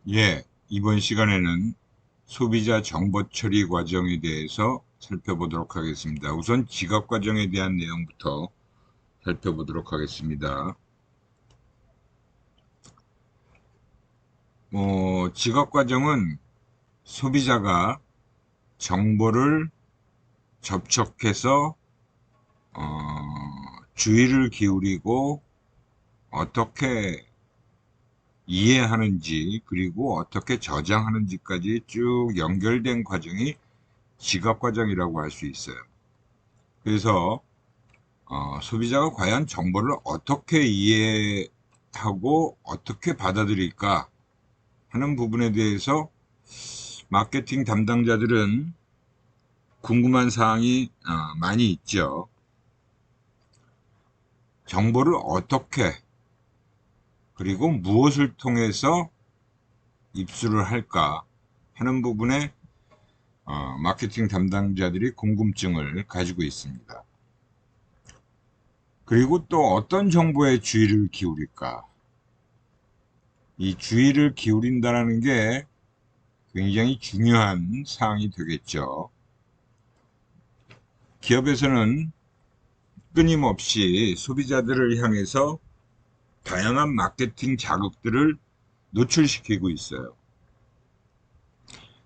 이번 시간에는 소비자 정보 처리 과정에 대해서 살펴보도록 하겠습니다. 우선 지급 과정에 대한 내용부터 살펴보도록 하겠습니다. 지급 과정은 소비자가 정보를 접촉해서 주의를 기울이고 어떻게 이해하는지 그리고 어떻게 저장하는지까지 쭉 연결된 과정이 지급 과정이라고 할 수 있어요. 그래서 소비자가 과연 정보를 어떻게 이해하고 어떻게 받아들일까 하는 부분에 대해서 마케팅 담당자들은 궁금한 사항이 많이 있죠. 정보를 어떻게 그리고 무엇을 통해서 입수를 할까 하는 부분에 마케팅 담당자들이 궁금증을 가지고 있습니다. 그리고 또 어떤 정보에 주의를 기울일까? 이 주의를 기울인다는 게 굉장히 중요한 사항이 되겠죠. 기업에서는 끊임없이 소비자들을 향해서 다양한 마케팅 자극들을 노출시키고 있어요.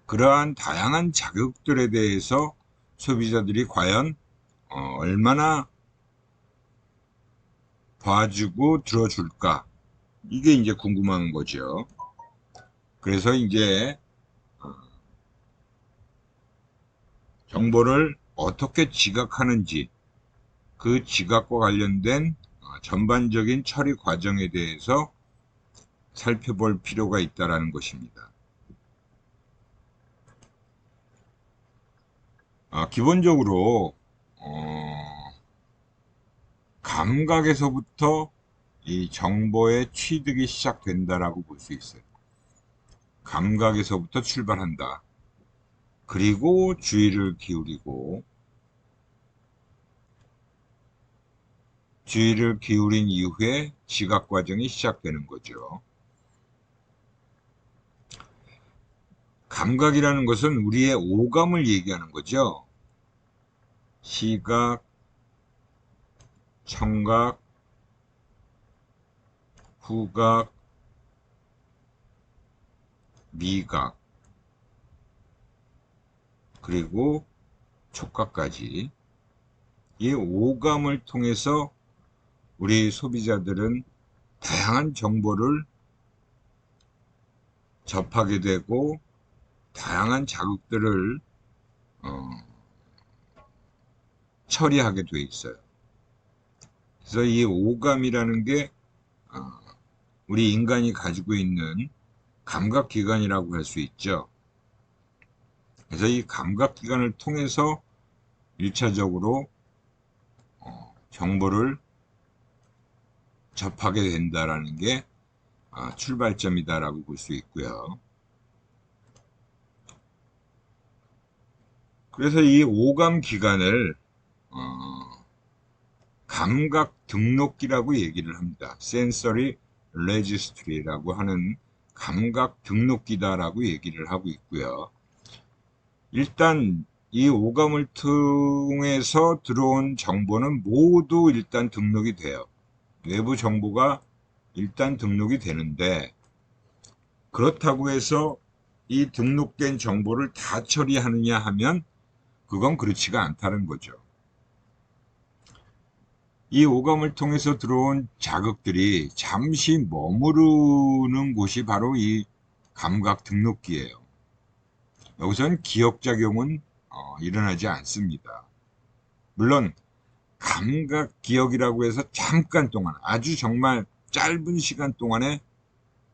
그러한 다양한 자극들에 대해서 소비자들이 과연 얼마나 봐주고 들어줄까? 이게 이제 궁금한 거죠. 그래서 이제 정보를 어떻게 지각하는지 그 지각과 관련된 전반적인 처리 과정에 대해서 살펴볼 필요가 있다는 것입니다. 기본적으로 감각에서부터 이 정보의 취득이 시작된다라고 볼 수 있어요. 감각에서부터 출발한다. 그리고 주의를 기울이고 주의를 기울인 이후에 지각 과정이 시작되는 거죠. 감각이라는 것은 우리의 오감을 얘기하는 거죠. 시각, 청각, 후각, 미각, 그리고 촉각까지 이 오감을 통해서 우리 소비자들은 다양한 정보를 접하게 되고 다양한 자극들을 처리하게 돼 있어요. 그래서 이 오감이라는 게 우리 인간이 가지고 있는 감각기관이라고 할 수 있죠. 그래서 이 감각기관을 통해서 1차적으로 정보를 접하게 된다라는 게 출발점이다라고 볼 수 있고요. 그래서 이 오감 기관을 감각 등록기라고 얘기를 합니다. Sensory Registry라고 하는 감각 등록기다라고 얘기를 하고 있고요. 일단 이 오감을 통해서 들어온 정보는 모두 일단 등록이 돼요. 외부 정보가 일단 등록이 되는데 그렇다고 해서 이 등록된 정보를 다 처리하느냐 하면 그건 그렇지가 않다는 거죠. 이 오감을 통해서 들어온 자극들이 잠시 머무르는 곳이 바로 이 감각 등록기예요. 여기서는 기억작용은 일어나지 않습니다. 물론 감각 기억이라고 해서 잠깐 동안 아주 정말 짧은 시간 동안에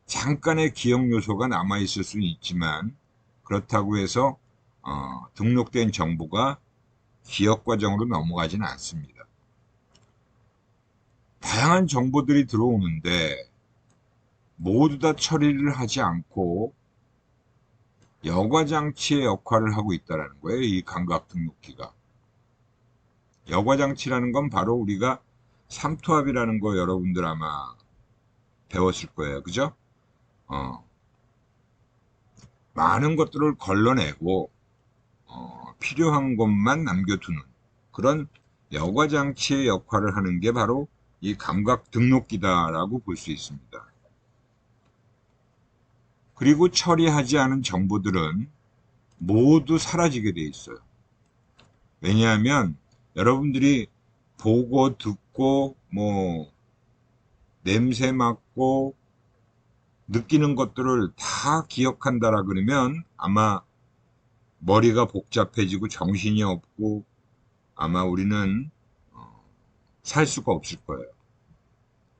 잠깐의 기억 요소가 남아 있을 수는 있지만 그렇다고 해서 등록된 정보가 기억 과정으로 넘어가지는 않습니다. 다양한 정보들이 들어오는데 모두 다 처리를 하지 않고 여과장치의 역할을 하고 있다는 거예요. 이 감각 등록기가. 여과장치라는 건 바로 우리가 삼투압이라는 거 여러분들 아마 배웠을 거예요. 그죠? 많은 것들을 걸러내고 필요한 것만 남겨두는 그런 여과장치의 역할을 하는 게 바로 이 감각 등록기다라고 볼 수 있습니다. 그리고 처리하지 않은 정보들은 모두 사라지게 돼 있어요. 왜냐하면 여러분들이 보고 듣고 뭐 냄새 맡고 느끼는 것들을 다 기억한다라 그러면 아마 머리가 복잡해지고 정신이 없고 아마 우리는 살 수가 없을 거예요.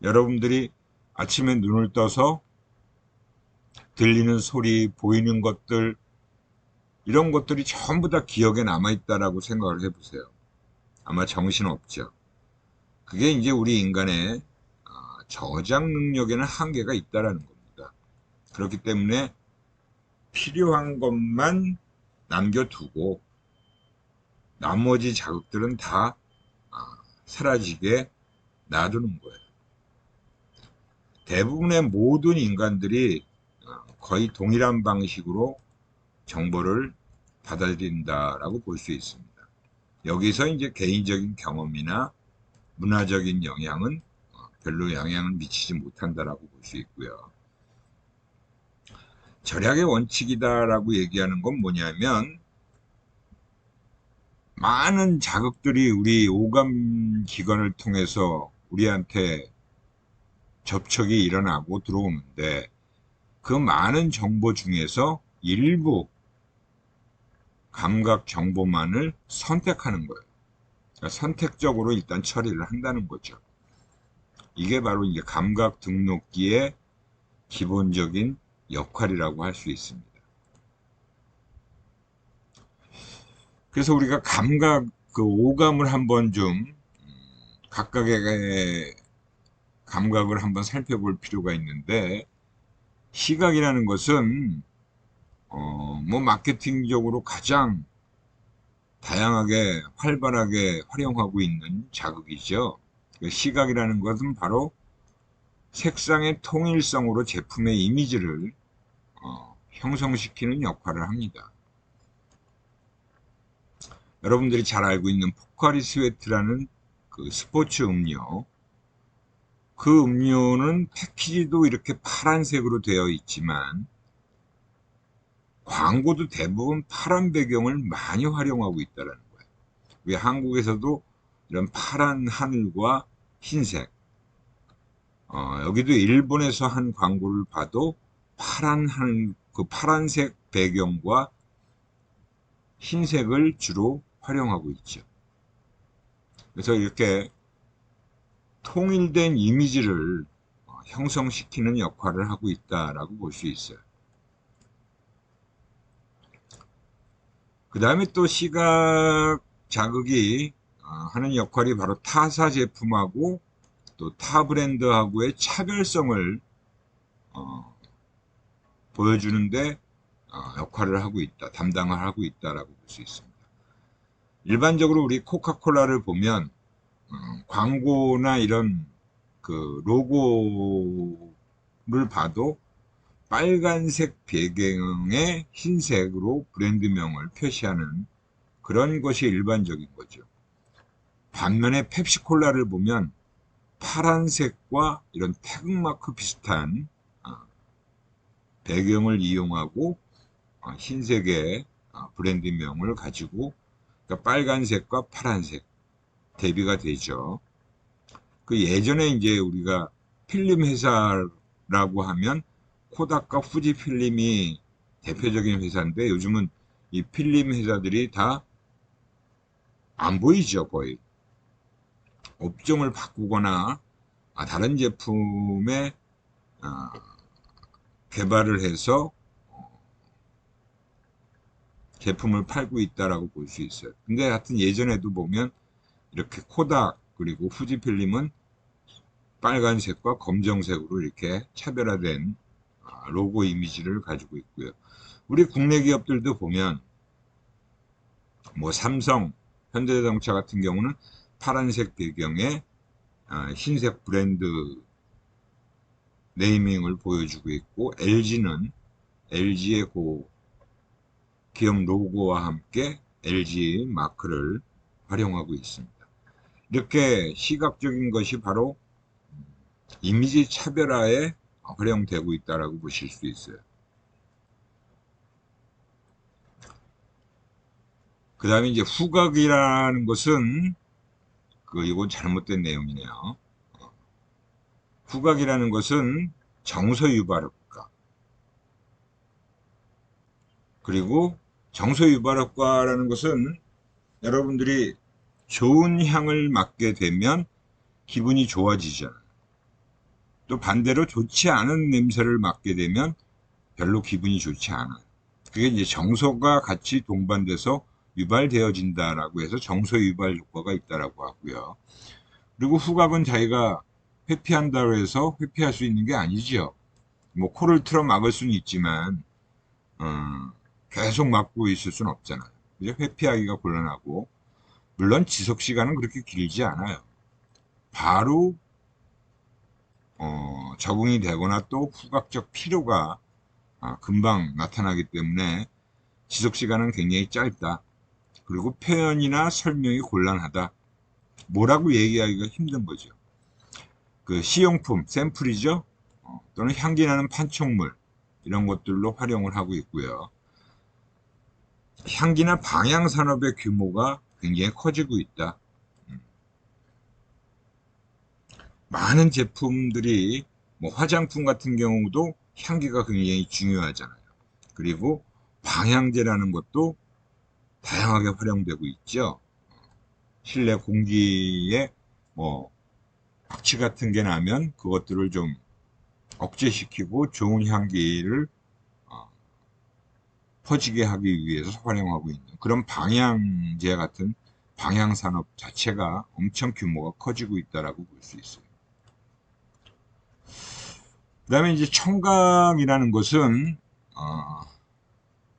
여러분들이 아침에 눈을 떠서 들리는 소리, 보이는 것들, 이런 것들이 전부 다 기억에 남아있다라고 생각을 해보세요. 아마 정신없죠. 그게 이제 우리 인간의 저장 능력에는 한계가 있다라는 겁니다. 그렇기 때문에 필요한 것만 남겨두고 나머지 자극들은 다 사라지게 놔두는 거예요. 대부분의 모든 인간들이 거의 동일한 방식으로 정보를 받아들인다라고 볼 수 있습니다. 여기서 이제 개인적인 경험이나 문화적인 영향은 별로 영향을 미치지 못한다라고 볼 수 있고요. 절약의 원칙이다라고 얘기하는 건 뭐냐면 많은 자극들이 우리 오감 기관을 통해서 우리한테 접촉이 일어나고 들어오는데 그 많은 정보 중에서 일부 감각 정보만을 선택하는 거예요. 그러니까 선택적으로 일단 처리를 한다는 거죠. 이게 바로 이제 감각 등록기의 기본적인 역할이라고 할 수 있습니다. 그래서 우리가 감각, 그 오감을 한번 좀 각각의 감각을 한번 살펴볼 필요가 있는데 시각이라는 것은 뭐 마케팅적으로 가장 다양하게 활발하게 활용하고 있는 자극이죠. 시각이라는 것은 바로 색상의 통일성으로 제품의 이미지를 형성시키는 역할을 합니다. 여러분들이 잘 알고 있는 포카리 스웨트라는 그 스포츠 음료, 그 음료는 패키지도 이렇게 파란색으로 되어 있지만 광고도 대부분 파란 배경을 많이 활용하고 있다는 거예요. 왜 한국에서도 이런 파란 하늘과 흰색, 여기도 일본에서 한 광고를 봐도 파란 하늘, 그 파란색 배경과 흰색을 주로 활용하고 있죠. 그래서 이렇게 통일된 이미지를 형성시키는 역할을 하고 있다라고 볼 수 있어요. 그 다음에 또 시각 자극이 하는 역할이 바로 타사 제품하고 또 타 브랜드하고의 차별성을 보여주는데 역할을 하고 있다, 담당을 하고 있다라고 볼 수 있습니다. 일반적으로 우리 코카콜라를 보면 광고나 이런 그 로고를 봐도 빨간색 배경에 흰색으로 브랜드명을 표시하는 그런 것이 일반적인 거죠. 반면에 펩시콜라를 보면 파란색과 이런 태극마크 비슷한 배경을 이용하고 흰색의 브랜드명을 가지고 그러니까 빨간색과 파란색 대비가 되죠. 그 예전에 이제 우리가 필름 회사라고 하면 코닥과 후지필름이 대표적인 회사인데 요즘은 이 필름 회사들이 다 안 보이죠, 거의. 업종을 바꾸거나 다른 제품에 개발을 해서 제품을 팔고 있다라고 볼 수 있어요. 근데 하여튼 예전에도 보면 이렇게 코닥 그리고 후지필름은 빨간색과 검정색으로 이렇게 차별화된 로고 이미지를 가지고 있고요. 우리 국내 기업들도 보면 뭐 삼성, 현대자동차 같은 경우는 파란색 배경에 흰색 브랜드 네이밍을 보여주고 있고 LG는 LG의 그 기업 로고와 함께 LG 마크를 활용하고 있습니다. 이렇게 시각적인 것이 바로 이미지 차별화에 활용되고 있다고 보실 수 있어요. 그 다음에 이제 후각이라는 것은 이건 잘못된 내용이네요. 후각이라는 것은 정서유발효과, 그리고 정서유발효과라는 것은 여러분들이 좋은 향을 맡게 되면 기분이 좋아지잖아요. 또 반대로 좋지 않은 냄새를 맡게 되면 별로 기분이 좋지 않아요. 그게 이제 정서가 같이 동반돼서 유발되어진다라고 해서 정서 유발 효과가 있다라고 하고요. 그리고 후각은 자기가 회피한다고 해서 회피할 수 있는 게 아니죠. 뭐 코를 틀어 막을 수는 있지만 계속 막고 있을 수는 없잖아요. 그죠? 회피하기가 곤란하고, 물론 지속 시간은 그렇게 길지 않아요. 바로 적응이 되거나 또 후각적 피로가 금방 나타나기 때문에 지속 시간은 굉장히 짧다. 그리고 표현이나 설명이 곤란하다. 뭐라고 얘기하기가 힘든 거죠. 그 시용품, 샘플이죠. 또는 향기 나는 판촉물, 이런 것들로 활용을 하고 있고요. 향기나 방향 산업의 규모가 굉장히 커지고 있다. 많은 제품들이 뭐 화장품 같은 경우도 향기가 굉장히 중요하잖아요. 그리고 방향제라는 것도 다양하게 활용되고 있죠. 실내 공기에 뭐 박취 같은 게 나면 그것들을 좀 억제시키고 좋은 향기를 퍼지게 하기 위해서 활용하고 있는 그런 방향제 같은 방향 산업 자체가 엄청 규모가 커지고 있다라고 볼 수 있어요. 그다음에 이제 청각이라는 것은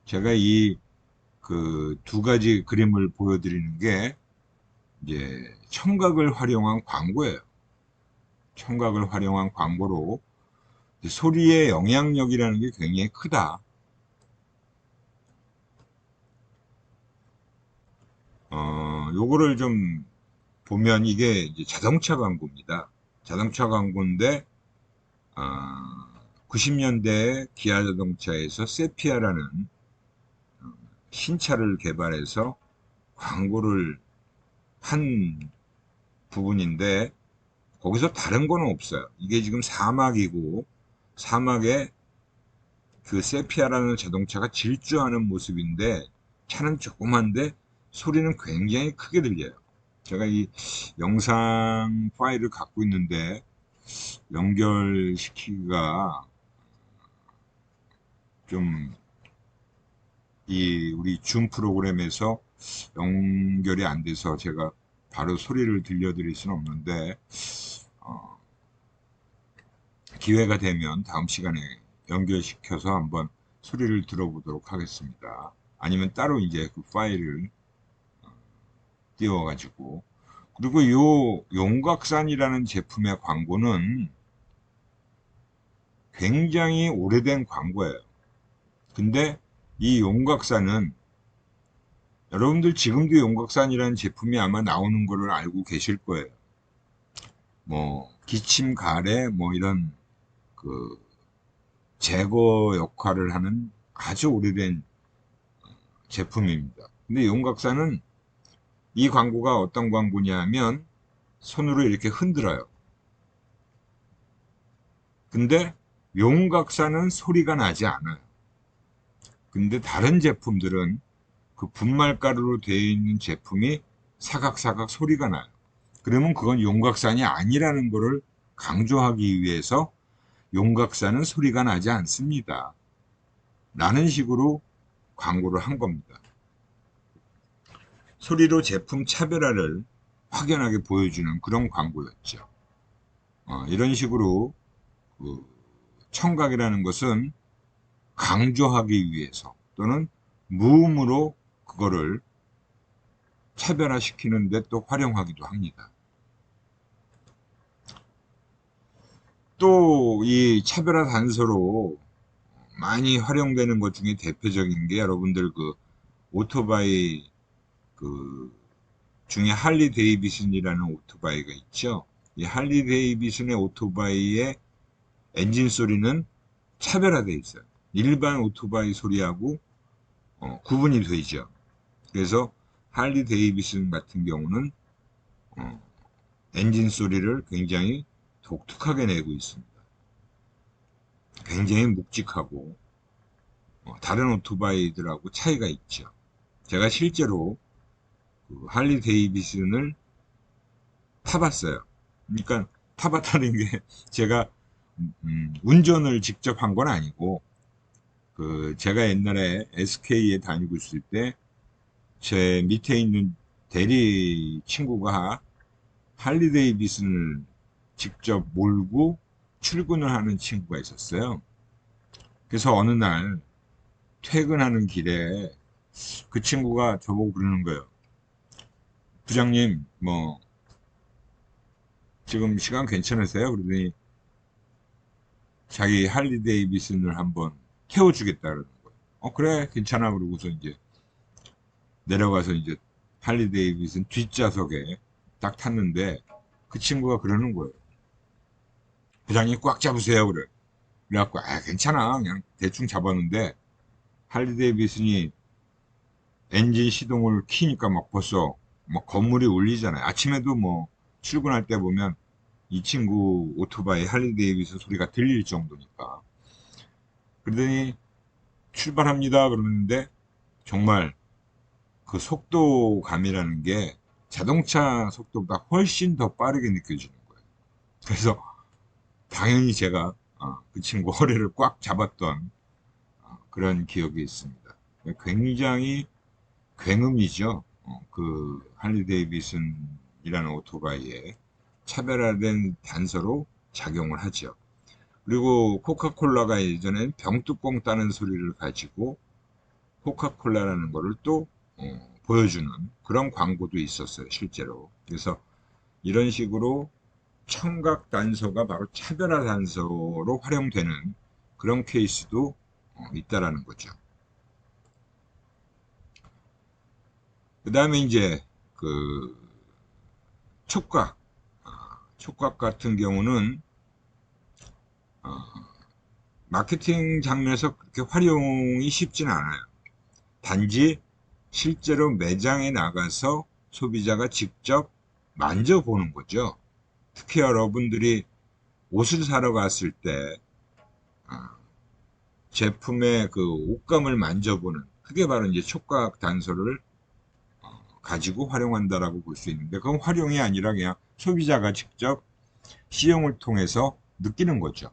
제가 이 그 두 가지 그림을 보여드리는 게 이제 청각을 활용한 광고예요. 청각을 활용한 광고로 소리의 영향력이라는 게 굉장히 크다. 요거를 좀 보면 이게 이제 자동차 광고입니다. 자동차 광고인데 90년대 기아 자동차에서 세피아라는 신차를 개발해서 광고를 한 부분인데 거기서 다른 거는 없어요. 이게 지금 사막이고 사막에 그 세피아라는 자동차가 질주하는 모습인데 차는 조그만데 소리는 굉장히 크게 들려요. 제가 이 영상 파일을 갖고 있는데 연결시키기가 좀 이 우리 줌 프로그램에서 연결이 안 돼서 제가 바로 소리를 들려드릴 수는 없는데 기회가 되면 다음 시간에 연결시켜서 한번 소리를 들어보도록 하겠습니다. 아니면 따로 이제 그 파일을 띄워가지고. 그리고 요 용각산이라는 제품의 광고는 굉장히 오래된 광고예요. 근데 이 용각산은 여러분들 지금도 용각산이라는 제품이 아마 나오는 거를 알고 계실 거예요. 뭐 기침 가래 뭐 이런 그 제거 역할을 하는 아주 오래된 제품입니다. 근데 용각산은 이 광고가 어떤 광고냐면 손으로 이렇게 흔들어요. 근데 용각산은 소리가 나지 않아요. 근데 다른 제품들은 그 분말가루로 되어 있는 제품이 사각사각 소리가 나요. 그러면 그건 용각산이 아니라는 것을 강조하기 위해서 용각산은 소리가 나지 않습니다. 라는 식으로 광고를 한 겁니다. 소리로 제품 차별화를 확연하게 보여주는 그런 광고였죠. 이런 식으로 그 청각이라는 것은 강조하기 위해서 또는 무음으로 그거를 차별화시키는 데 또 활용하기도 합니다. 또 이 차별화 단서로 많이 활용되는 것 중에 대표적인 게 여러분들 그 오토바이 그 중에 할리 데이비슨이라는 오토바이가 있죠. 이 할리 데이비슨의 오토바이의 엔진 소리는 차별화되어 있어요. 일반 오토바이 소리하고 구분이 되죠. 그래서 할리 데이비슨 같은 경우는 어, 엔진 소리를 굉장히 독특하게 내고 있습니다. 굉장히 묵직하고 다른 오토바이들하고 차이가 있죠. 제가 실제로 그 할리 데이비슨을 타봤어요. 그러니까 타봤다는 게 제가 운전을 직접 한 건 아니고 그 제가 옛날에 SK에 다니고 있을 때 제 밑에 있는 대리 친구가 할리 데이비슨을 직접 몰고 출근을 하는 친구가 있었어요. 그래서 어느 날 퇴근하는 길에 그 친구가 저보고 그러는 거예요. 부장님, 뭐 지금 시간 괜찮으세요? 그러더니 자기 할리 데이비슨을 한번 태워주겠다 그러는 거예요. 그래, 괜찮아. 그러고서 이제 내려가서 이제 할리 데이비슨 뒷좌석에 딱 탔는데 그 친구가 그러는 거예요. 부장님 꽉 잡으세요. 그래. 그래갖고, 괜찮아. 그냥 대충 잡았는데 할리 데이비슨이 엔진 시동을 키니까 막 벌써 막 건물이 울리잖아요. 아침에도 뭐 출근할 때 보면 이 친구 오토바이 할리 데이비슨 소리가 들릴 정도니까. 그러더니 출발합니다. 그러는데 정말 그 속도감이라는 게 자동차 속도보다 훨씬 더 빠르게 느껴지는 거예요. 그래서 당연히 제가 그 친구 허리를 꽉 잡았던 그런 기억이 있습니다. 굉장히 굉음이죠. 그 할리 데이비슨이라는 오토바이에 차별화된 단서로 작용을 하죠. 그리고 코카콜라가 예전엔 병뚜껑 따는 소리를 가지고 코카콜라라는 거를 또 보여주는 그런 광고도 있었어요, 실제로. 그래서 이런 식으로 청각 단서가 바로 차별화 단서로 활용되는 그런 케이스도 있다라는 거죠. 그 다음에 이제 그 촉각, 촉각 같은 경우는 마케팅 장면에서 그렇게 활용이 쉽지는 않아요. 단지 실제로 매장에 나가서 소비자가 직접 만져보는 거죠. 특히 여러분들이 옷을 사러 갔을 때 제품의 그 옷감을 만져보는 그게 바로 이제 촉각 단서를 가지고 활용한다라고 볼 수 있는데 그건 활용이 아니라 그냥 소비자가 직접 시험을 통해서 느끼는 거죠.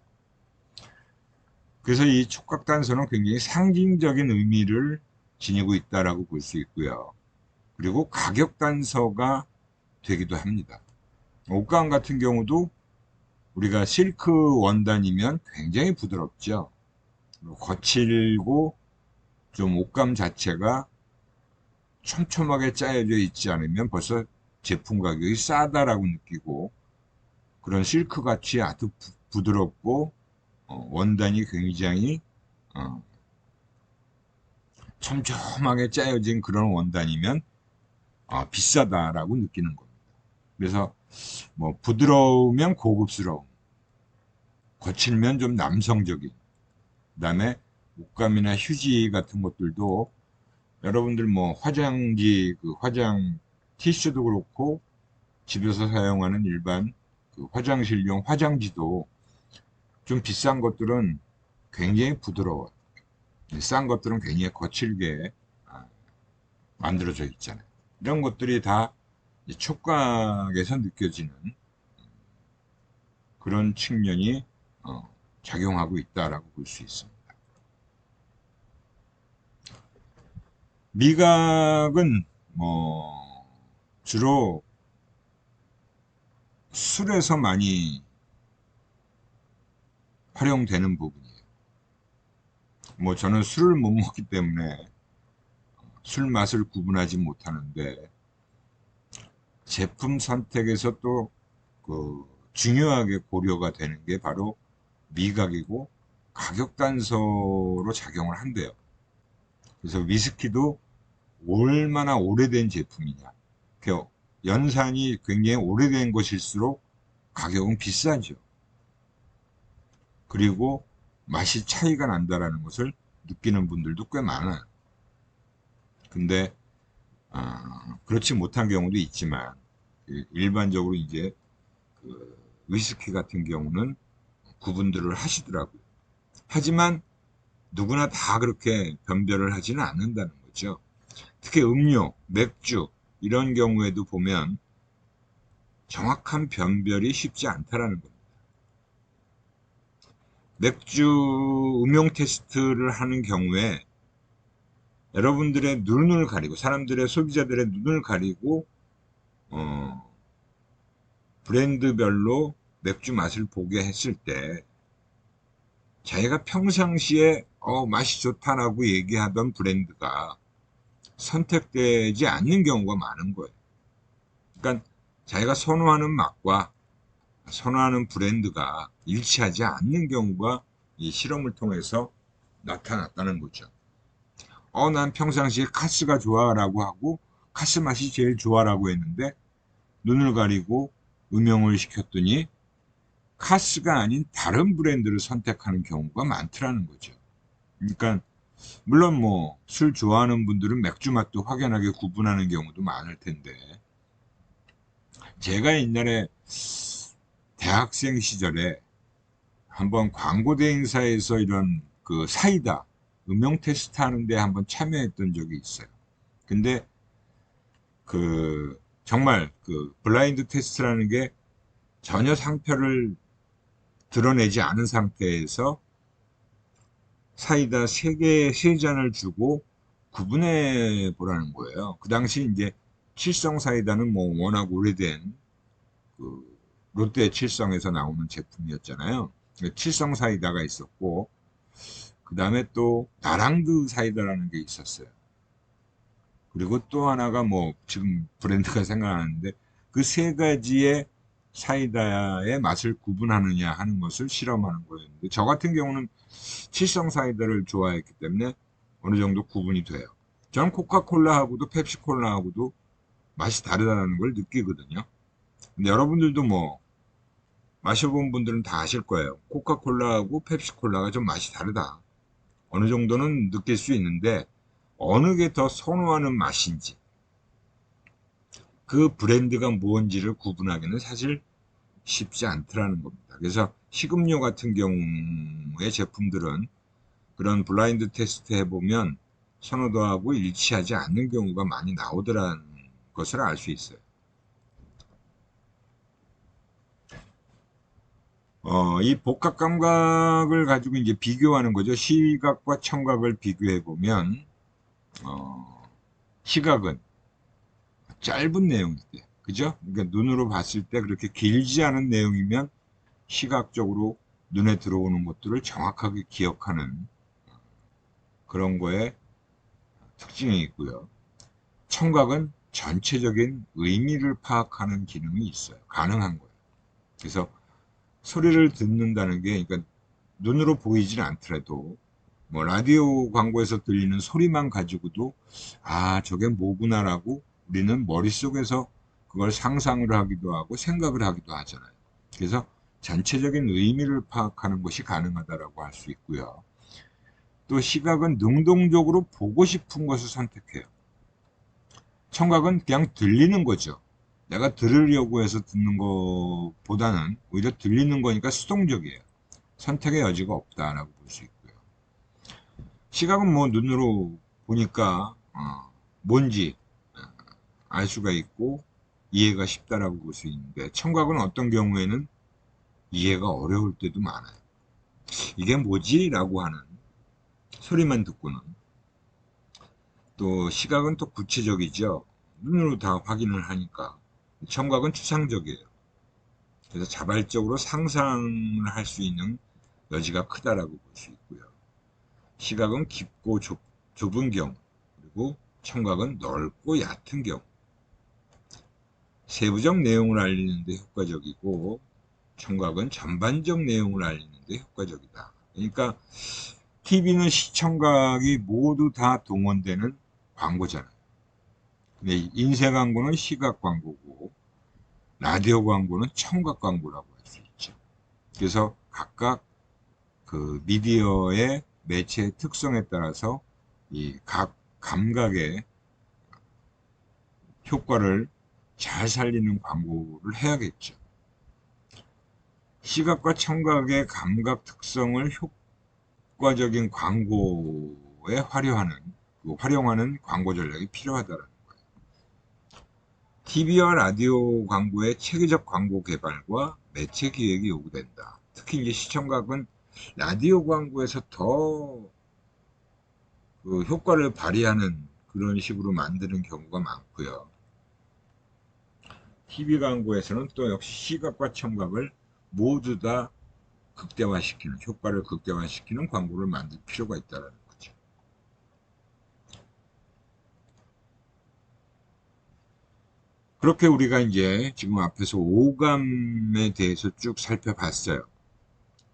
그래서 이 촉각 단서는 굉장히 상징적인 의미를 지니고 있다라고 볼 수 있고요. 그리고 가격 단서가 되기도 합니다. 옷감 같은 경우도 우리가 실크 원단이면 굉장히 부드럽죠. 거칠고 좀 옷감 자체가 촘촘하게 짜여져 있지 않으면 벌써 제품 가격이 싸다라고 느끼고 그런 실크 같이 아주 부드럽고 원단이 굉장히 촘촘하게 짜여진 그런 원단이면 비싸다라고 느끼는 겁니다. 그래서 뭐 부드러우면 고급스러움, 거칠면 좀 남성적인, 그다음에 옷감이나 휴지 같은 것들도 여러분들 뭐 화장지, 그 화장 티슈도 그렇고 집에서 사용하는 일반 그 화장실용 화장지도 좀 비싼 것들은 굉장히 부드러워요. 싼 것들은 굉장히 거칠게 만들어져 있잖아요. 이런 것들이 다 촉각에서 느껴지는 그런 측면이 작용하고 있다라고 볼 수 있습니다. 미각은 뭐 주로 술에서 많이 활용되는 부분이에요. 뭐 저는 술을 못 먹기 때문에 술 맛을 구분하지 못하는데 제품 선택에서 또 그 중요하게 고려가 되는 게 바로 미각이고 가격 단서로 작용을 한대요. 그래서 위스키도 얼마나 오래된 제품이냐. 그 연산이 굉장히 오래된 것일수록 가격은 비싸죠. 그리고 맛이 차이가 난다라는 것을 느끼는 분들도 꽤 많아요. 근데 그렇지 못한 경우도 있지만 일반적으로 이제 그 위스키 같은 경우는 구분들을 하시더라고요. 하지만 누구나 다 그렇게 변별을 하지는 않는다는 거죠. 특히 음료, 맥주 이런 경우에도 보면 정확한 변별이 쉽지 않다라는 겁니다. 맥주 음용 테스트를 하는 경우에 여러분들의 눈을 가리고 사람들의 소비자들의 눈을 가리고 브랜드별로 맥주 맛을 보게 했을 때 자기가 평상시에 맛이 좋다라고 얘기하던 브랜드가 선택되지 않는 경우가 많은 거예요. 그러니까 자기가 선호하는 맛과 선호하는 브랜드가 일치하지 않는 경우가 이 실험을 통해서 나타났다는 거죠. 난 평상시에 카스가 좋아라고 하고 카스 맛이 제일 좋아라고 했는데 눈을 가리고 음용을 시켰더니 카스가 아닌 다른 브랜드를 선택하는 경우가 많더라는 거죠. 그러니까 물론 뭐 술 좋아하는 분들은 맥주 맛도 확연하게 구분하는 경우도 많을 텐데 제가 옛날에 대학생 시절에 한번 광고대 행사에서 이런 그 사이다 음용 테스트 하는데 한번 참여했던 적이 있어요. 근데 그 정말 그 블라인드 테스트라는 게 전혀 상표를 드러내지 않은 상태에서 사이다 3잔을 주고 구분해 보라는 거예요. 그 당시 이제 칠성 사이다는 뭐 워낙 오래된 그 롯데 칠성에서 나오는 제품이었잖아요. 칠성 사이다가 있었고 그 다음에 또 나랑드 사이다라는 게 있었어요. 그리고 또 하나가 뭐 지금 브랜드가 생각나는데 그 3가지의 사이다의 맛을 구분하느냐 하는 것을 실험하는 거였는데 저 같은 경우는 칠성 사이다를 좋아했기 때문에 어느 정도 구분이 돼요. 저는 코카콜라하고도 펩시콜라하고도 맛이 다르다는 걸 느끼거든요. 근데 여러분들도 뭐 마셔본 분들은 다 아실 거예요. 코카콜라하고 펩시콜라가 좀 맛이 다르다. 어느 정도는 느낄 수 있는데 어느 게 더 선호하는 맛인지 그 브랜드가 뭔지를 구분하기는 사실 쉽지 않더라는 겁니다. 그래서 식음료 같은 경우의 제품들은 그런 블라인드 테스트 해보면 선호도하고 일치하지 않는 경우가 많이 나오더라는 것을 알 수 있어요. 이 복합 감각을 가지고 이제 비교하는 거죠. 시각과 청각을 비교해 보면, 시각은 짧은 내용일 때, 그죠? 그러니까 눈으로 봤을 때 그렇게 길지 않은 내용이면 시각적으로 눈에 들어오는 것들을 정확하게 기억하는 그런 거에 특징이 있고요. 청각은 전체적인 의미를 파악하는 기능이 있어요. 가능한 거예요. 그래서 소리를 듣는다는 게 그러니까 눈으로 보이질 않더라도 뭐 라디오 광고에서 들리는 소리만 가지고도 저게 뭐구나라고 우리는 머릿속에서 그걸 상상을 하기도 하고 생각을 하기도 하잖아요. 그래서 전체적인 의미를 파악하는 것이 가능하다라고 할 수 있고요. 또 시각은 능동적으로 보고 싶은 것을 선택해요. 청각은 그냥 들리는 거죠. 내가 들으려고 해서 듣는 것보다는 오히려 들리는 거니까 수동적이에요. 선택의 여지가 없다라고 볼 수 있고요. 시각은 뭐 눈으로 보니까 뭔지 알 수가 있고 이해가 쉽다라고 볼 수 있는데 청각은 어떤 경우에는 이해가 어려울 때도 많아요. 이게 뭐지? 라고 하는 소리만 듣고는 또 시각은 또 구체적이죠. 눈으로 다 확인을 하니까 청각은 추상적이에요. 그래서 자발적으로 상상을 할 수 있는 여지가 크다라고 볼 수 있고요. 시각은 깊고 좁은 경우, 그리고 청각은 넓고 얕은 경우. 세부적 내용을 알리는 데 효과적이고 청각은 전반적 내용을 알리는 데 효과적이다. 그러니까 TV는 시청각이 모두 다 동원되는 광고잖아요. 근데 인쇄 광고는 시각 광고고 라디오 광고는 청각 광고라고 할 수 있죠. 그래서 각각 그 미디어의 매체의 특성에 따라서 이 각 감각의 효과를 잘 살리는 광고를 해야겠죠. 시각과 청각의 감각 특성을 효과적인 광고에 활용하는 광고 전략이 필요하다는 거예요. TV와 라디오 광고의 체계적 광고 개발과 매체 기획이 요구된다. 특히 이제 시청각은 라디오 광고에서 더 그 효과를 발휘하는 그런 식으로 만드는 경우가 많고요. TV 광고에서는 또 역시 시각과 청각을 모두 다 효과를 극대화시키는 광고를 만들 필요가 있다는 거죠. 그렇게 우리가 이제 지금 앞에서 오감에 대해서 쭉 살펴봤어요.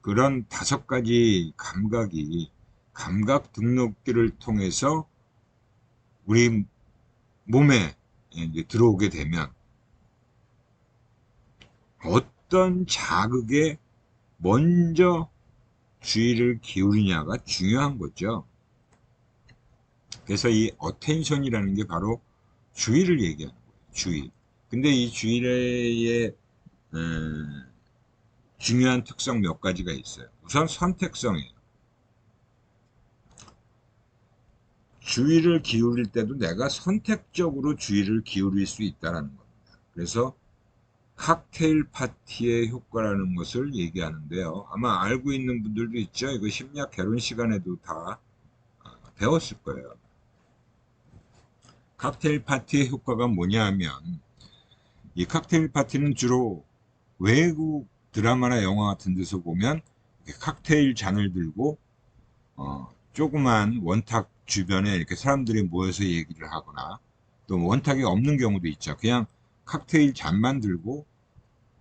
그런 5가지 감각이 감각 등록기를 통해서 우리 몸에 이제 들어오게 되면 어떤 자극에 먼저 주의를 기울이냐가 중요한 거죠. 그래서 이 어텐션이라는 게 바로 주의를 얘기하는 거예요. 주의. 근데 이 주의의 중요한 특성 몇 가지가 있어요. 우선 선택성이에요. 주의를 기울일 때도 내가 선택적으로 주의를 기울일 수 있다는 겁니다. 그래서 칵테일 파티의 효과라는 것을 얘기하는데요. 아마 알고 있는 분들도 있죠. 이거 심리학 개론 시간에도 다 배웠을 거예요. 칵테일 파티의 효과가 뭐냐 하면 이 칵테일 파티는 주로 외국 드라마나 영화 같은 데서 보면 칵테일 잔을 들고 조그만 원탁 주변에 이렇게 사람들이 모여서 얘기를 하거나 또 원탁이 없는 경우도 있죠. 그냥 칵테일 잔만 들고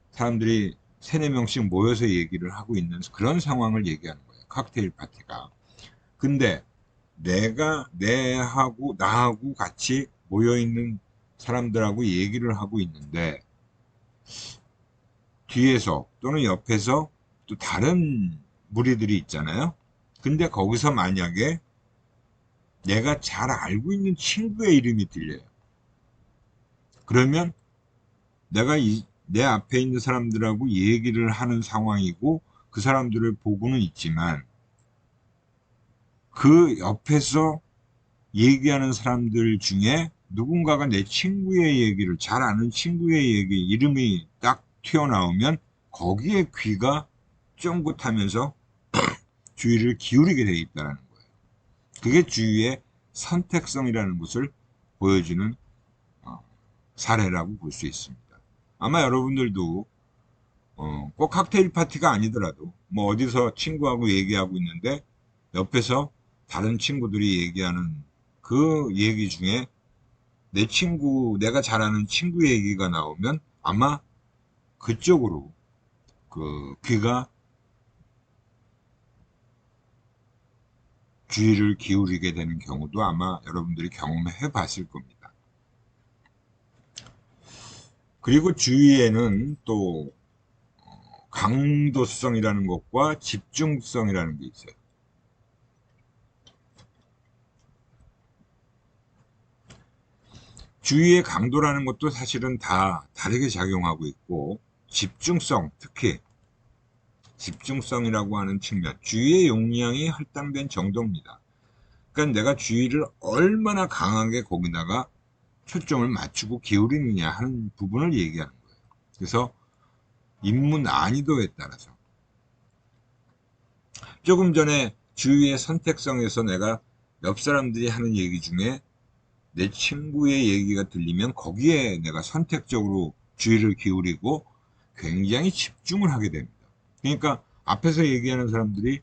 사람들이 3-4명씩 모여서 얘기를 하고 있는 그런 상황을 얘기하는 거예요. 칵테일 파티가. 근데 나하고 같이 모여있는 사람들하고 얘기를 하고 있는데 뒤에서 또는 옆에서 또 다른 무리들이 있잖아요. 근데 거기서 만약에 내가 잘 알고 있는 친구의 이름이 들려요. 그러면 내가 내 앞에 있는 사람들하고 얘기를 하는 상황이고 그 사람들을 보고는 있지만 그 옆에서 얘기하는 사람들 중에 누군가가 내 친구의 얘기를 잘 아는 친구의 얘기 이름이 딱 튀어나오면 거기에 귀가 쫑긋하면서 주의를 기울이게 되어 있다는 거예요. 그게 주의의 선택성이라는 것을 보여주는 사례라고 볼 수 있습니다. 아마 여러분들도 꼭 칵테일 파티가 아니더라도 뭐 어디서 친구하고 얘기하고 있는데 옆에서 다른 친구들이 얘기하는 그 얘기 중에 내가 잘 아는 친구 얘기가 나오면 아마 그쪽으로 그 귀가 주의를 기울이게 되는 경우도 아마 여러분들이 경험해 봤을 겁니다. 그리고 주의에는 또 강도성이라는 것과 집중성이라는 게 있어요. 주의의 강도라는 것도 사실은 다 다르게 작용하고 있고 집중성, 특히 집중성이라고 하는 측면, 주의의 용량이 할당된 정도입니다. 그러니까 내가 주의를 얼마나 강하게 거기다가 초점을 맞추고 기울이느냐 하는 부분을 얘기하는 거예요. 그래서 임무 난이도에 따라서 조금 전에 주의의 선택성에서 내가 옆 사람들이 하는 얘기 중에 내 친구의 얘기가 들리면 거기에 내가 선택적으로 주의를 기울이고 굉장히 집중을 하게 됩니다. 그러니까 앞에서 얘기하는 사람들이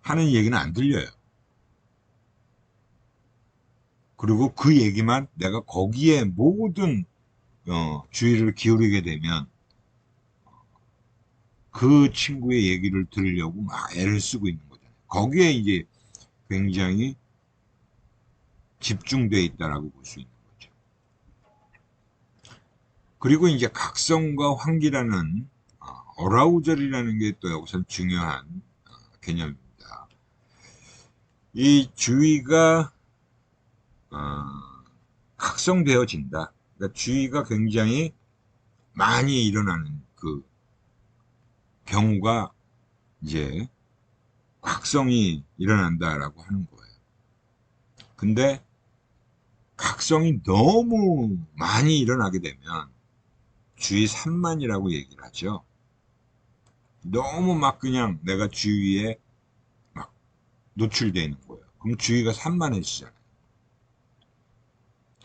하는 얘기는 안 들려요. 그리고 그 얘기만 내가 거기에 모든 주의를 기울이게 되면 그 친구의 얘기를 들으려고 막 애를 쓰고 있는 거잖아요. 거기에 이제 굉장히 집중되어 있다라고 볼 수 있는 거죠. 그리고 이제 각성과 환기라는 어라우절이라는 게 또 여기서 중요한 개념입니다. 이 주의가 각성되어진다. 그러니까 주의가 굉장히 많이 일어나는 그 경우가 이제 각성이 일어난다라고 하는 거예요. 근데 각성이 너무 많이 일어나게 되면 주의 산만이라고 얘기를 하죠. 너무 막 그냥 내가 주위에 막 노출되어 있는 거예요. 그럼 주의가 산만해지잖아요.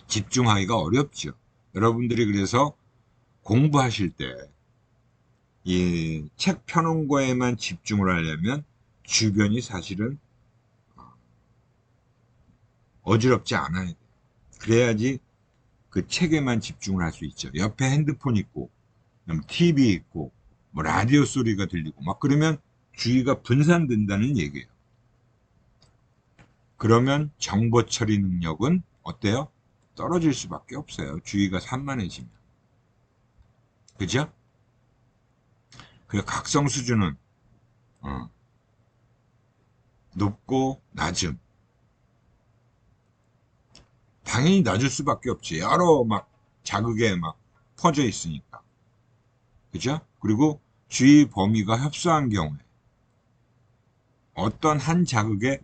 집중하기가 어렵죠. 여러분들이 그래서 공부하실 때 이 책 펴놓은 거에만 집중을 하려면 주변이 사실은 어지럽지 않아야 돼요. 그래야지 그 책에만 집중을 할 수 있죠. 옆에 핸드폰 있고, TV 있고, 뭐 라디오 소리가 들리고, 막 그러면 주의가 분산된다는 얘기예요. 그러면 정보 처리 능력은 어때요? 떨어질 수밖에 없어요. 주의가 산만해지면. 그죠? 그 각성 수준은 높고 낮음. 당연히 낮을 수밖에 없지. 여러 막 자극에 막 퍼져 있으니까. 그죠? 그리고 주의 범위가 협소한 경우에 어떤 한 자극에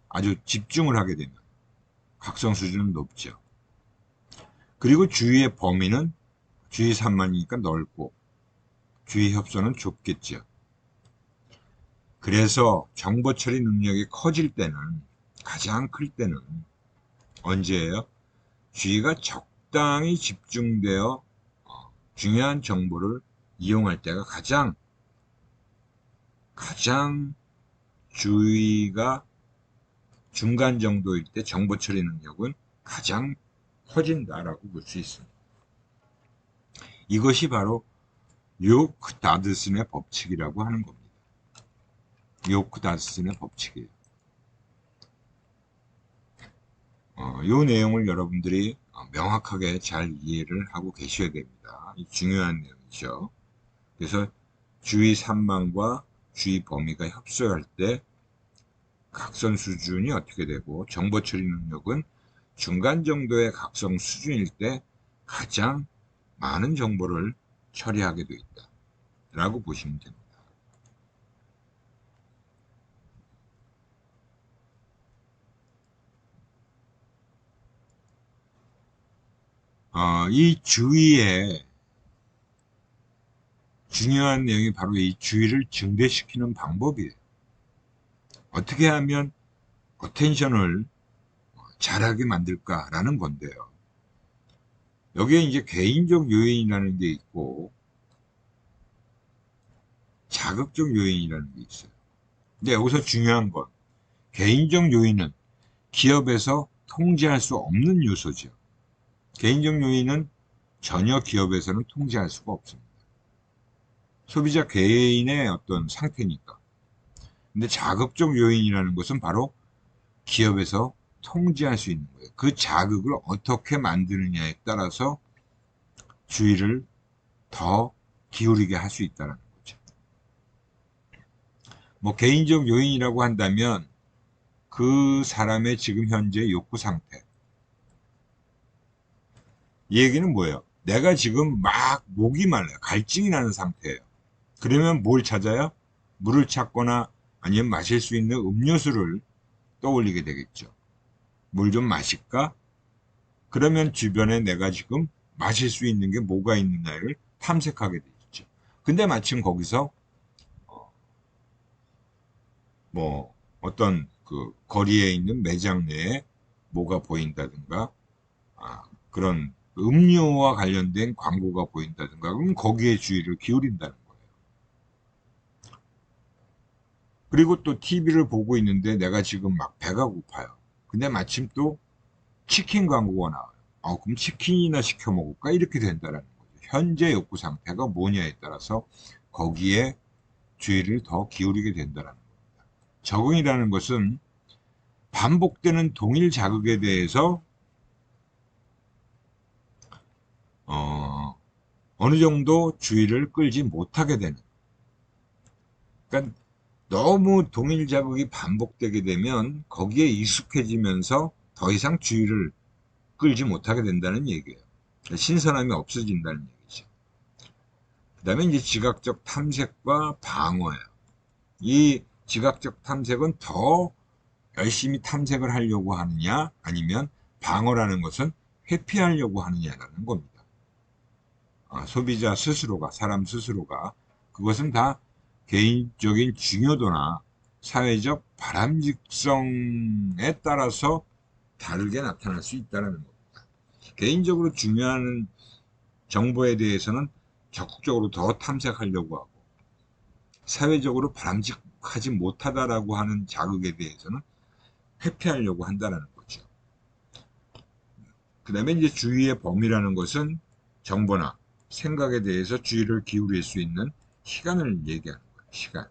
아주 집중을 하게 되면 각성 수준은 높죠. 그리고 주의의 범위는 주의 산만이니까 넓고 주의 협소는 좁겠죠. 그래서 정보 처리 능력이 커질 때는 가장 클 때는 언제예요? 주의가 적당히 집중되어 중요한 정보를 이용할 때가 가장 주의가 중간 정도일 때 정보 처리 능력은 가장 커진다라고 볼 수 있습니다. 이것이 바로 요크 다드슨의 법칙이라고 하는 겁니다. 요크 다드슨의 법칙이에요. 이 내용을 여러분들이 명확하게 잘 이해를 하고 계셔야 됩니다. 중요한 내용이죠. 그래서 주의 산만과 주의 범위가 협소할 때 각성 수준이 어떻게 되고 정보 처리 능력은 중간 정도의 각성 수준일 때 가장 많은 정보를 처리하게 되어 있다 라고 보시면 됩니다. 이 주의의 중요한 내용이 바로 이 주의를 증대시키는 방법이에요. 어떻게 하면 어텐션을 잘하게 만들까라는 건데요. 여기에 이제 개인적 요인이라는 게 있고 자극적 요인이라는 게 있어요. 근데 여기서 중요한 건 개인적 요인은 기업에서 통제할 수 없는 요소죠. 개인적 요인은 전혀 기업에서는 통제할 수가 없습니다. 소비자 개인의 어떤 상태니까. 근데 자극적 요인이라는 것은 바로 기업에서 통제할 수 있는 거예요. 그 자극을 어떻게 만드느냐에 따라서 주의를 더 기울이게 할 수 있다는 거죠. 뭐 개인적 요인이라고 한다면 그 사람의 지금 현재 욕구 상태. 이 얘기는 뭐예요? 내가 지금 막 목이 말라요. 갈증이 나는 상태예요. 그러면 뭘 찾아요? 물을 찾거나 아니면 마실 수 있는 음료수를 떠올리게 되겠죠. 물 좀 마실까? 그러면 주변에 내가 지금 마실 수 있는 게 뭐가 있느냐를 탐색하게 되죠. 근데 마침 거기서 뭐 어떤 그 거리에 있는 매장 내에 뭐가 보인다든가 그런 음료와 관련된 광고가 보인다든가 그럼 거기에 주의를 기울인다는 거예요. 그리고 또 TV를 보고 있는데 내가 지금 막 배가 고파요. 근데 마침 또 치킨 광고가 나와요. 그럼 치킨이나 시켜 먹을까? 이렇게 된다는 거죠. 현재 욕구 상태가 뭐냐에 따라서 거기에 주의를 더 기울이게 된다는 겁니다. 적응이라는 것은 반복되는 동일 자극에 대해서 어느 정도 주의를 끌지 못하게 되는. 그러니까 너무 동일 자극이 반복되게 되면 거기에 익숙해지면서 더 이상 주의를 끌지 못하게 된다는 얘기예요. 신선함이 없어진다는 얘기죠. 그 다음에 이제 지각적 탐색과 방어예요. 이 지각적 탐색은 더 열심히 탐색을 하려고 하느냐, 아니면 방어라는 것은 회피하려고 하느냐라는 겁니다. 소비자 스스로가, 사람 스스로가, 그것은 다 개인적인 중요도나 사회적 바람직성에 따라서 다르게 나타날 수 있다는 겁니다. 개인적으로 중요한 정보에 대해서는 적극적으로 더 탐색하려고 하고, 사회적으로 바람직하지 못하다라고 하는 자극에 대해서는 회피하려고 한다는 거죠. 그 다음에 이제 주의의 범위라는 것은 정보나 생각에 대해서 주의를 기울일 수 있는 시간을 얘기하는 거예요. 시간.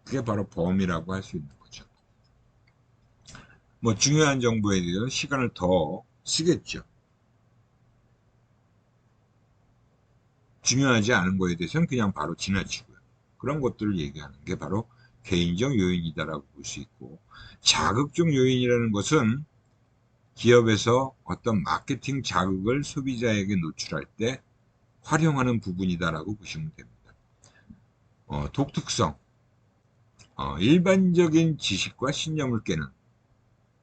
그게 바로 범위라고 할 수 있는 거죠. 뭐 중요한 정보에 대해서 시간을 더 쓰겠죠. 중요하지 않은 거에 대해서는 그냥 바로 지나치고요. 그런 것들을 얘기하는 게 바로 개인적 요인이다라고 볼 수 있고, 자극적 요인이라는 것은 기업에서 어떤 마케팅 자극을 소비자에게 노출할 때 활용하는 부분이다라고 보시면 됩니다. 독특성, 일반적인 지식과 신념을 깨는,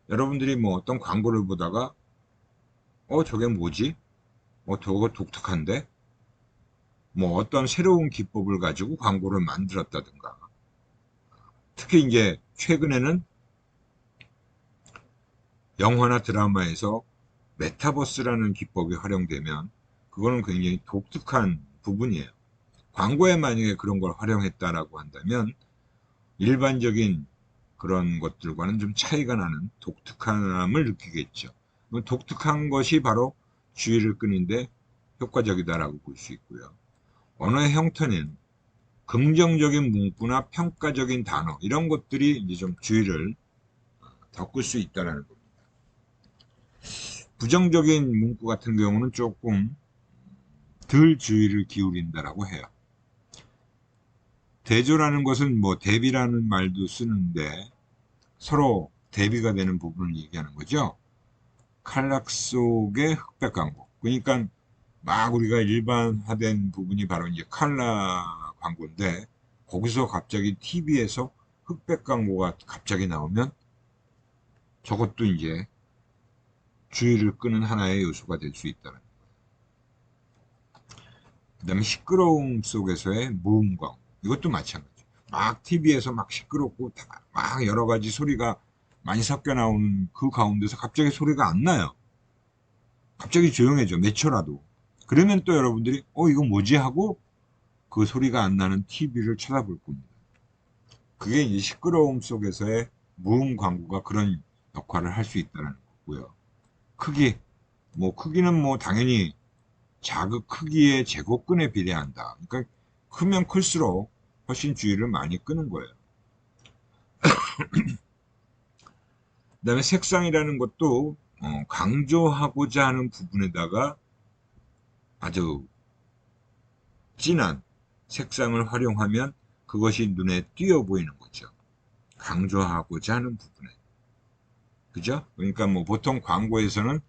여러분들이 뭐 어떤 광고를 보다가 저게 뭐지? 저거 독특한데? 뭐 어떤 새로운 기법을 가지고 광고를 만들었다든가, 특히 이제 최근에는 영화나 드라마에서 메타버스라는 기법이 활용되면 그거는 굉장히 독특한 부분이에요. 광고에 만약에 그런 걸 활용했다라고 한다면 일반적인 그런 것들과는 좀 차이가 나는 독특함을 느끼겠죠. 독특한 것이 바로 주의를 끄는데 효과적이다라고 볼 수 있고요. 언어의 형태는 긍정적인 문구나 평가적인 단어, 이런 것들이 이제 좀 주의를 더 끌 수 있다는 겁니다. 부정적인 문구 같은 경우는 조금 덜 주의를 기울인다라고 해요. 대조라는 것은 뭐 대비라는 말도 쓰는데 서로 대비가 되는 부분을 얘기하는 거죠. 칼락 속의 흑백 광고. 그러니까 막 우리가 일반화된 부분이 바로 이제 칼라 광고인데, 거기서 갑자기 TV에서 흑백 광고가 갑자기 나오면 저것도 이제 주의를 끄는 하나의 요소가 될 수 있다는 거예요. 그 다음에 시끄러움 속에서의 무음 광고. 이것도 마찬가지. 막 TV에서 막 시끄럽고 막 여러 가지 소리가 많이 섞여 나오는 그 가운데서 갑자기 소리가 안 나요. 갑자기 조용해져. 몇 초라도. 그러면 또 여러분들이 이거 뭐지 하고 그 소리가 안 나는 TV를 쳐다볼 겁니다. 그게 이제 시끄러움 속에서의 무음 광고가 그런 역할을 할 수 있다는 거고요. 크기. 뭐 크기는 뭐 당연히 자극 크기의 제곱근에 비례한다. 그러니까 크면 클수록 훨씬 주의를 많이 끄는 거예요. 그 다음에 색상이라는 것도 강조하고자 하는 부분에다가 아주 진한 색상을 활용하면 그것이 눈에 띄어 보이는 거죠. 강조하고자 하는 부분에. 그죠? 그러니까 뭐 보통 광고에서는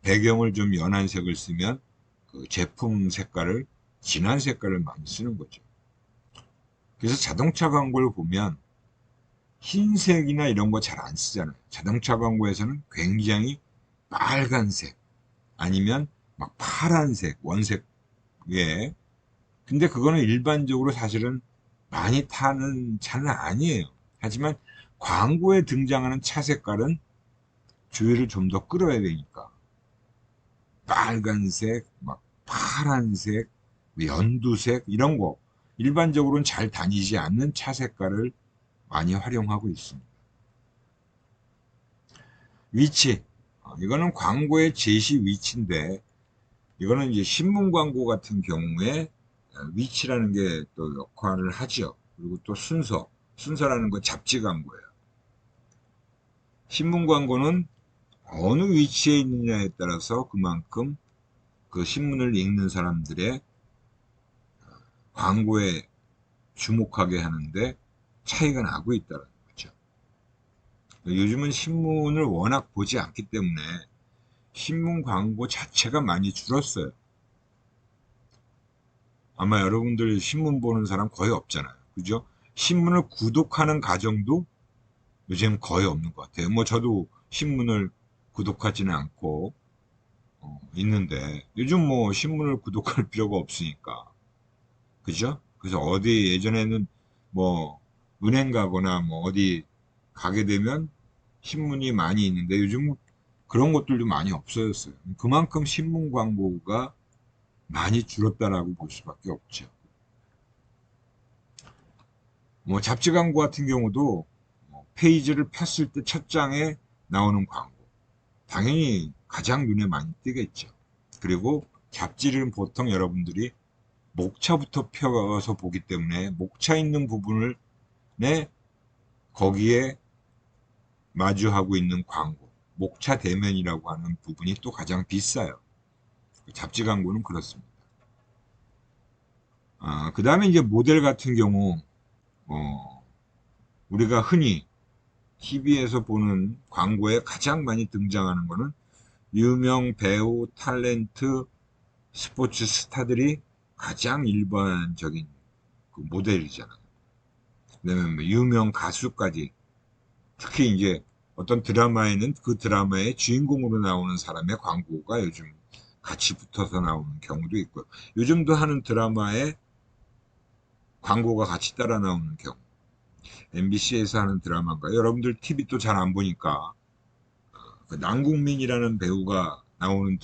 배경을 좀 연한 색을 쓰면 그 제품 색깔을 진한 색깔을 많이 쓰는 거죠. 그래서 자동차 광고를 보면 흰색이나 이런 거 잘 안 쓰잖아요. 자동차 광고에서는 굉장히 빨간색 아니면 막 파란색, 원색에, 근데 그거는 일반적으로 사실은 많이 타는 차는 아니에요. 하지만 광고에 등장하는 차 색깔은 주의를 좀 더 끌어야 되니까 빨간색, 막 파란색, 연두색 이런 거 일반적으로는 잘 다니지 않는 차 색깔을 많이 활용하고 있습니다. 위치, 이거는 광고의 제시 위치인데, 이거는 이제 신문 광고 같은 경우에 위치라는 게 또 역할을 하죠. 그리고 또 순서라는 건 잡지 광고예요. 신문 광고는 어느 위치에 있느냐에 따라서 그만큼 그 신문을 읽는 사람들의 광고에 주목하게 하는데 차이가 나고 있다는 거죠. 요즘은 신문을 워낙 보지 않기 때문에 신문 광고 자체가 많이 줄었어요. 아마 여러분들 신문 보는 사람 거의 없잖아요. 그죠? 신문을 구독하는 가정도 요즘 거의 없는 것 같아요. 뭐 저도 신문을 구독하지는 않고 있는데 요즘 뭐 신문을 구독할 필요가 없으니까. 그죠? 그래서 어디 예전에는 뭐 은행 가거나 뭐 어디 가게 되면 신문이 많이 있는데 요즘 그런 것들도 많이 없어졌어요. 그만큼 신문 광고가 많이 줄었다라고 볼 수밖에 없죠. 뭐 잡지 광고 같은 경우도 페이지를 폈을 때 첫 장에 나오는 광고. 당연히 가장 눈에 많이 띄겠죠. 그리고 잡지를 보통 여러분들이 목차부터 펴서 보기 때문에 목차 있는 부분을 내 거기에 마주하고 있는 광고, 목차 대면이라고 하는 부분이 또 가장 비싸요. 잡지 광고는 그렇습니다. 그 다음에 이제 모델 같은 경우, 우리가 흔히 TV에서 보는 광고에 가장 많이 등장하는 거는 유명 배우, 탤런트, 스포츠 스타들이 가장 일반적인 그 모델이잖아요. 그다음에 뭐 유명 가수까지 특히 이제 어떤 드라마에는 그 드라마의 주인공으로 나오는 사람의 광고가 요즘 같이 붙어서 나오는 경우도 있고요. 요즘도 하는 드라마에 광고가 같이 따라 나오는 경우. MBC에서 하는 드라마인가요? 여러분들 TV 또 잘 안 보니까 그 남궁민이라는 배우가 나오는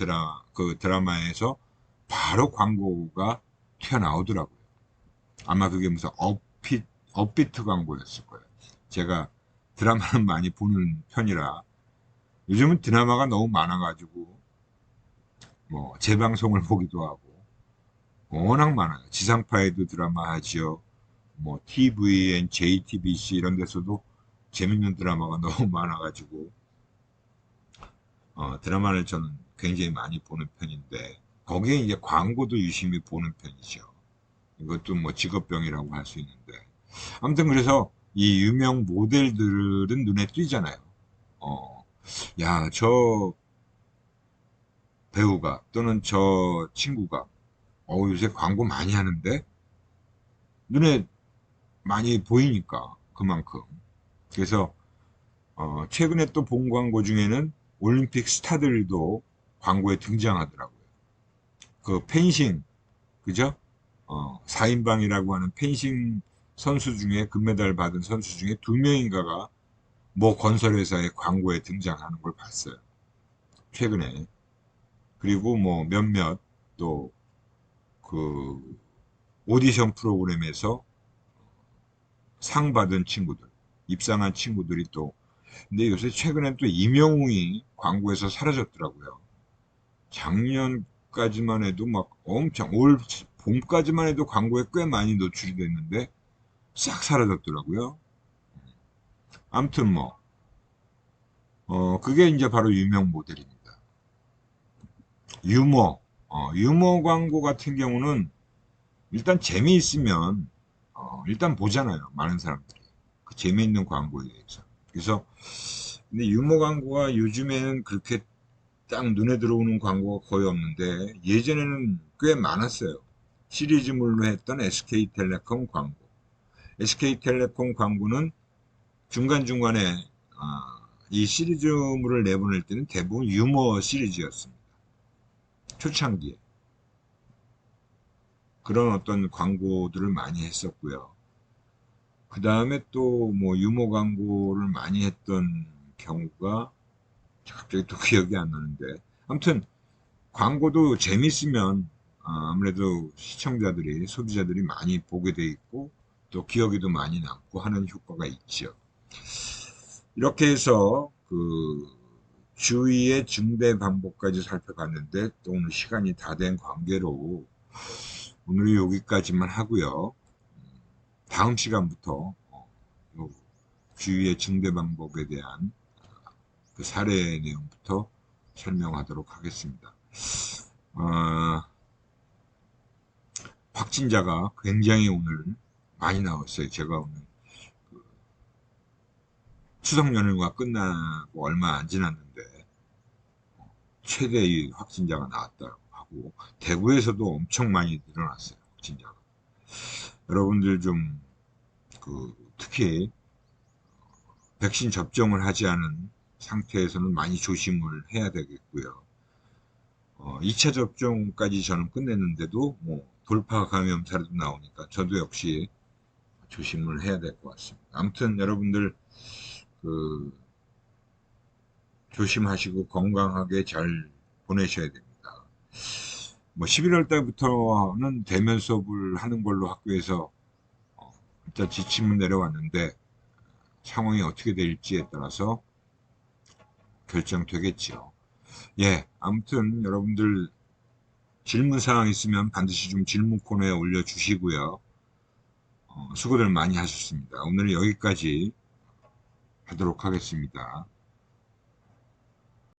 그 드라마에서 바로 광고가 튀어나오더라고요. 아마 그게 무슨 업비트 광고였을 거예요. 제가 드라마는 많이 보는 편이라 요즘은 드라마가 너무 많아가지고 뭐 재방송을 보기도 하고 워낙 많아요. 지상파에도 드라마 하지요. 뭐 TVN, JTBC 이런 데서도 재밌는 드라마가 너무 많아가지고 드라마를 저는 굉장히 많이 보는 편인데 거기에 이제 광고도 유심히 보는 편이죠. 이것도 뭐 직업병이라고 할 수 있는데 아무튼 그래서 이 유명 모델들은 눈에 띄잖아요. 어, 야, 저 배우가 또는 저 친구가 요새 광고 많이 하는데 눈에 많이 보이니까 그만큼. 그래서 최근에 또 본 광고 중에는 올림픽 스타들도 광고에 등장하더라고요. 그 펜싱, 그죠? 4인방이라고 하는 펜싱 선수 중에 금메달 받은 선수 중에 두 명인가가 뭐 건설회사의 광고에 등장하는 걸 봤어요. 최근에. 그리고 뭐 몇몇 또 그 오디션 프로그램에서 상 받은 친구들, 입상한 친구들이 또, 근데 요새 최근엔 또 이명웅이 광고에서 사라졌더라고요. 작년까지만 해도 막 엄청, 올 봄까지만 해도 광고에 꽤 많이 노출이 됐는데 싹 사라졌더라고요. 아무튼 뭐, 그게 이제 바로 유명 모델입니다. 유머, 유머 광고 같은 경우는 일단 재미있으면, 일단 보잖아요. 많은 사람들이. 그 재미있는 광고에 대해서. 그래서, 근데 유머 광고가 요즘에는 그렇게 딱 눈에 들어오는 광고가 거의 없는데, 예전에는 꽤 많았어요. 시리즈물로 했던 SK텔레콤 광고. SK텔레콤 광고는 중간중간에, 이 시리즈물을 내보낼 때는 대부분 유머 시리즈였습니다. 초창기에. 그런 어떤 광고들을 많이 했었고요. 그 다음에 또 뭐 유머 광고를 많이 했던 경우가 갑자기 또 기억이 안 나는데 아무튼 광고도 재밌으면 아무래도 시청자들이 소비자들이 많이 보게 돼 있고 또 기억에도 많이 남고 하는 효과가 있죠. 이렇게 해서 그 주의의 증대 방법까지 살펴봤는데 또 오늘 시간이 다 된 관계로 오늘 여기까지만 하고요. 다음 시간부터 주의의 증대 방법에 대한 그 사례 내용부터 설명하도록 하겠습니다. 어, 확진자가 굉장히 오늘 많이 나왔어요. 제가 오늘 추석 연휴가 끝나고 얼마 안 지났는데 최대의 확진자가 나왔다고 하고 대구에서도 엄청 많이 늘어났어요. 확진자가. 여러분들 좀 특히 백신 접종을 하지 않은 상태에서는 많이 조심을 해야 되겠고요. 2차 접종까지 저는 끝냈는데도 뭐 돌파 감염사례도 나오니까 저도 역시 조심을 해야 될 것 같습니다. 아무튼 여러분들 그 조심하시고 건강하게 잘 보내셔야 됩니다. 뭐 11월 달부터는 대면 수업을 하는 걸로 학교에서 일단 지침을 내려왔는데 상황이 어떻게 될지에 따라서 결정되겠죠. 예, 아무튼 여러분들 질문 사항 있으면 반드시 좀 질문 코너에 올려주시고요. 수고들 많이 하셨습니다. 오늘은 여기까지 하도록 하겠습니다.